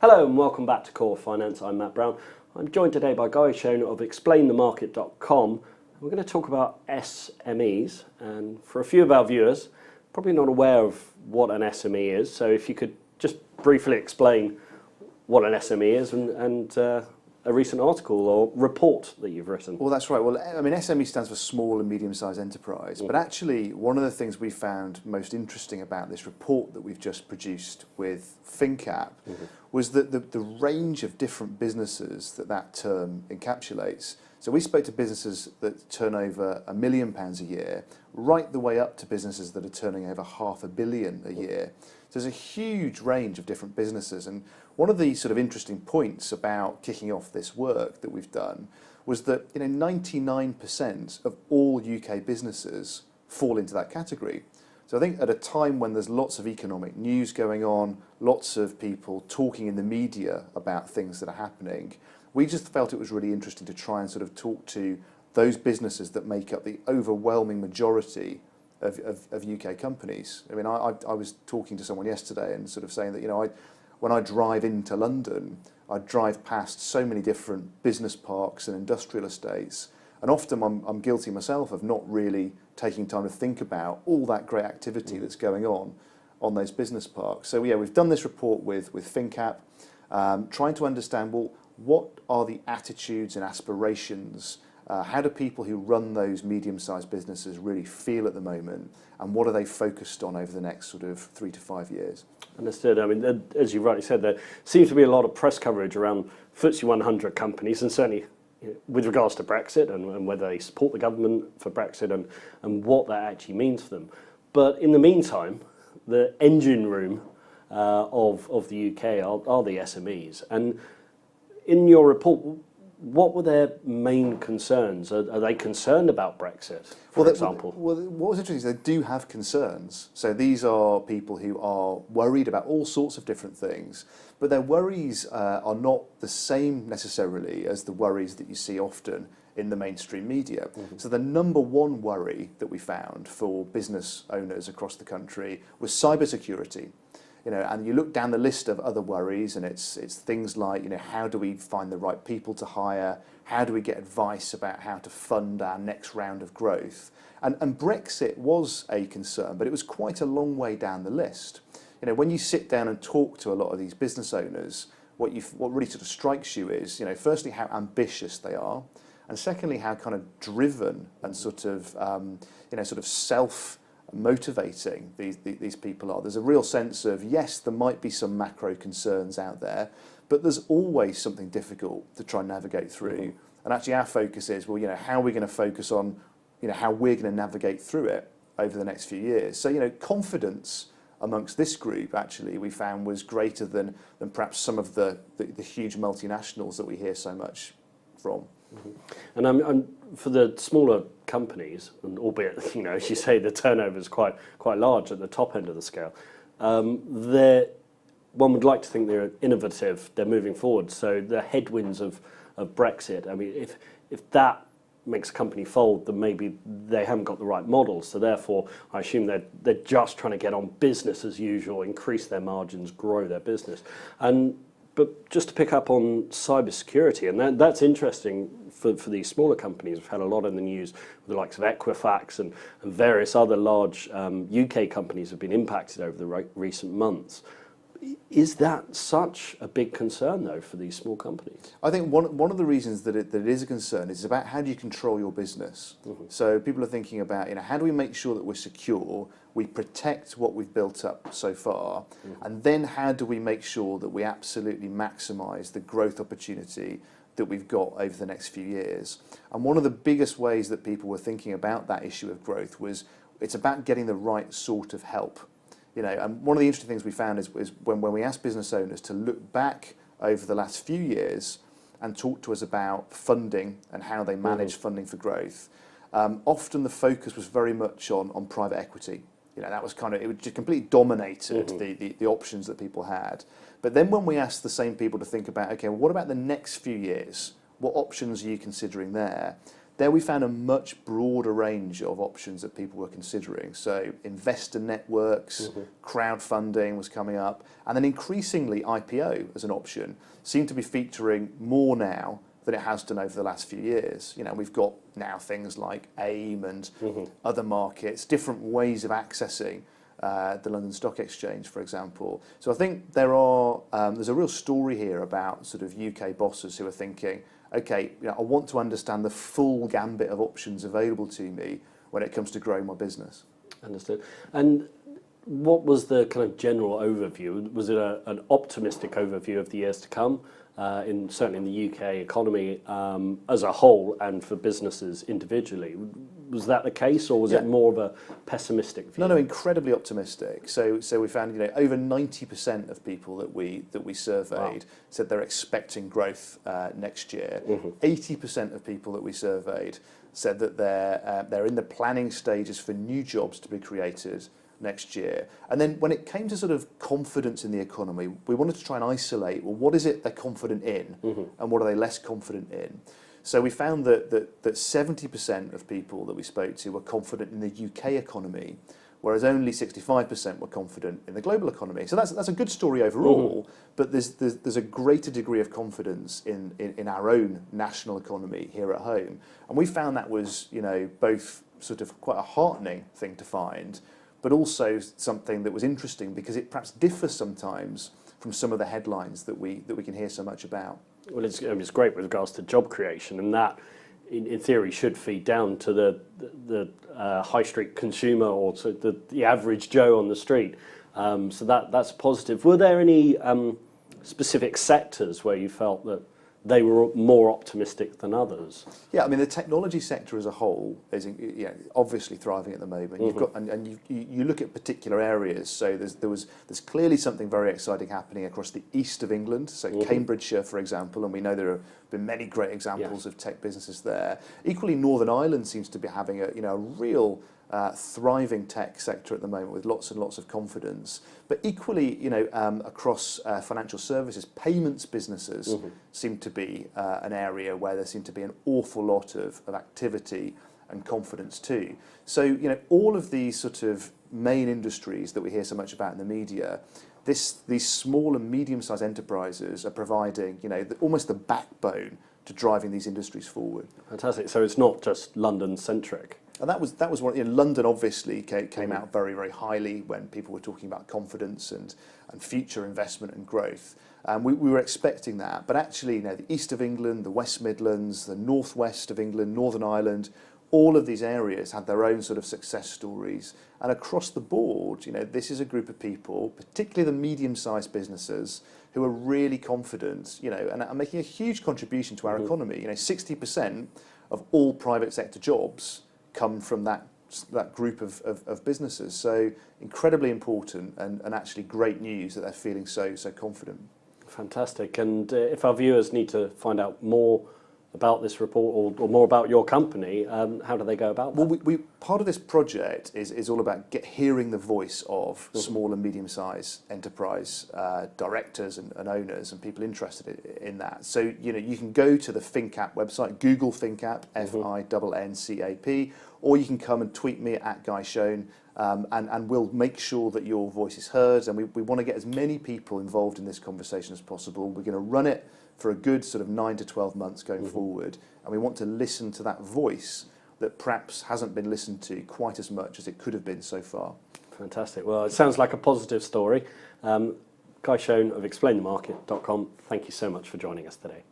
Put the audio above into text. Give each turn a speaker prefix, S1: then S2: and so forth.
S1: Hello and welcome back to Core Finance. I'm Matt Brown. I'm joined today by Shone of explainthemarket.com. We're going to talk about SMEs, and for a few of our viewers, probably not aware of what an SME is, so if you could just briefly explain what an SME is and a recent article or report that you've written.
S2: Well, that's right. Well, I mean, SME stands for small and medium-sized enterprise. But actually, one of the things we found most interesting about this report that we've just produced with FinnCap was that the range of different businesses that term encapsulates. So we spoke to businesses that turn over £1 million a year, right the way up to businesses that are turning over £500 million a year. So there's a huge range of different businesses. And one of the sort of interesting points about kicking off this work that we've done was that 99% of all UK businesses fall into that category. So I think at a time when there's lots of economic news going on, lots of people talking in the media about things that are happening, we just felt it was really interesting to try and sort of talk to those businesses that make up the overwhelming majority of UK companies. I mean, I was talking to someone yesterday and sort of saying that, when I drive into London, I drive past so many different business parks and industrial estates, and often I'm guilty myself of not really taking time to think about all that great activity that's going on those business parks. So yeah, we've done this report with FinnCap, trying to understand, well, what are the attitudes and aspirations? How do people who run those medium-sized businesses really feel at the moment, and what are they focused on over the next sort of 3 to 5 years?
S1: Understood. I mean, as you rightly said, there seems to be a lot of press coverage around FTSE 100 companies, and certainly with regards to Brexit and whether they support the government for Brexit and what that actually means for them. But in the meantime, the engine room of the UK are the SMEs. And in your report, what were their main concerns? Are they concerned about Brexit, for example?
S2: Well, what was interesting is they do have concerns. So these are people who are worried about all sorts of different things, but their worries are not the same necessarily as the worries that you see often in the mainstream media. So the number one worry that we found for business owners across the country was cybersecurity. And you look down the list of other worries, and it's things like, how do we find the right people to hire? How do we get advice about how to fund our next round of growth? And Brexit was a concern, but it was quite a long way down the list. When you sit down and talk to a lot of these business owners, what really sort of strikes you is, firstly, how ambitious they are, and secondly, how kind of driven and sort of self-motivating these people are. There's a real sense of, yes, there might be some macro concerns out there, but there's always something difficult to try and navigate through. And actually our focus is, well, how are we going to focus on, how we're going to navigate through it over the next few years. So, confidence amongst this group, actually, we found was greater than perhaps some of the huge multinationals that we hear so much from.
S1: And for the smaller companies, and albeit, as you say, the turnover is quite large at the top end of the scale, one would like to think they're innovative, they're moving forward. So the headwinds of Brexit, I mean, if that makes a company fold, then maybe they haven't got the right model. So therefore, I assume they're just trying to get on business as usual, increase their margins, grow their business. But just to pick up on cybersecurity, and that's interesting for these smaller companies. We've had a lot in the news with the likes of Equifax and various other large UK companies have been impacted over the recent months. Is that such a big concern, though, for these small companies?
S2: I think one of the reasons that it is a concern is about how do you control your business. So people are thinking about, how do we make sure that we're secure, we protect what we've built up so far, and then how do we make sure that we absolutely maximise the growth opportunity that we've got over the next few years. And one of the biggest ways that people were thinking about that issue of growth was it's about getting the right sort of help. And one of the interesting things we found is when we asked business owners to look back over the last few years and talk to us about funding and how they manage funding for growth, often the focus was very much on private equity. That was it just completely dominated the options that people had. But then when we asked the same people to think about, okay, well, what about the next few years? What options are you considering there? there we found a much broader range of options that people were considering. So investor networks, crowdfunding was coming up, and then increasingly IPO as an option seemed to be featuring more now than it has done over the last few years. You know, we've got now things like AIM and other markets, different ways of accessing the London Stock Exchange, for example. So I think there's a real story here about sort of UK bosses who are thinking, okay, you know, I want to understand the full gambit of options available to me when it comes to growing my business.
S1: Understood. And what was the kind of general overview? Was it an optimistic overview of the years to come, certainly in the UK economy as a whole and for businesses individually? Was that the case, or was it more of a pessimistic view?
S2: No, incredibly optimistic. So we found, you know, over 90% of people that we surveyed said they're expecting growth next year. 80% of people that we surveyed said that they're in the planning stages for new jobs to be created next year. And then when it came to sort of confidence in the economy, we wanted to try and isolate, well, what is it they're confident in and what are they less confident in? So we found that 70% of people that we spoke to were confident in the UK economy, whereas only 65% were confident in the global economy. So that's a good story overall, but there's a greater degree of confidence in our own national economy here at home. And we found that was, you know, both sort of quite a heartening thing to find, but also something that was interesting because it perhaps differs sometimes from some of the headlines that we can hear so much about.
S1: Well, it's great with regards to job creation, and that, in theory, should feed down to the high street consumer or to the average Joe on the street. So that's positive. Were there any specific sectors where you felt that they were more optimistic than others?
S2: Yeah, I mean, the technology sector as a whole is obviously thriving at the moment. You've got, and you look at particular areas. So there's clearly something very exciting happening across the east of England. So Cambridgeshire, for example, and we know there have been many great examples of tech businesses there. Equally, Northern Ireland seems to be having a real thriving tech sector at the moment with lots and lots of confidence. But equally, across financial services, payments businesses seem to be an area where there seem to be an awful lot of activity and confidence too. So, all of these sort of main industries that we hear so much about in the media, these small and medium-sized enterprises are providing, almost the backbone to driving these industries forward.
S1: Fantastic. So it's not just London-centric.
S2: And that was one. London obviously came out very, very highly when people were talking about confidence and future investment and growth. We were expecting that, but actually, the east of England, the West Midlands, the northwest of England, Northern Ireland, all of these areas had their own sort of success stories. And across the board, this is a group of people, particularly the medium-sized businesses, who are really confident, and are making a huge contribution to our economy. 60% of all private sector jobs come from that group of businesses. So incredibly important and actually great news that they're feeling so confident.
S1: Fantastic. And if our viewers need to find out more about this report or more about your company, how do they go about that?
S2: Well, we part of this project is all about hearing the voice of small and medium-sized enterprise directors and owners and people interested in that. So, you can go to the FinnCap website, Google FinnCap, FINNCAP, or you can come and tweet me at Guy Shone, and we'll make sure that your voice is heard. And we want to get as many people involved in this conversation as possible. We're going to run it for a good sort of 9 to 12 months going forward, and we want to listen to that voice that perhaps hasn't been listened to quite as much as it could have been so far.
S1: Fantastic. Well, it sounds like a positive story. Guy Shone of explainthemarket.com, thank you so much for joining us today.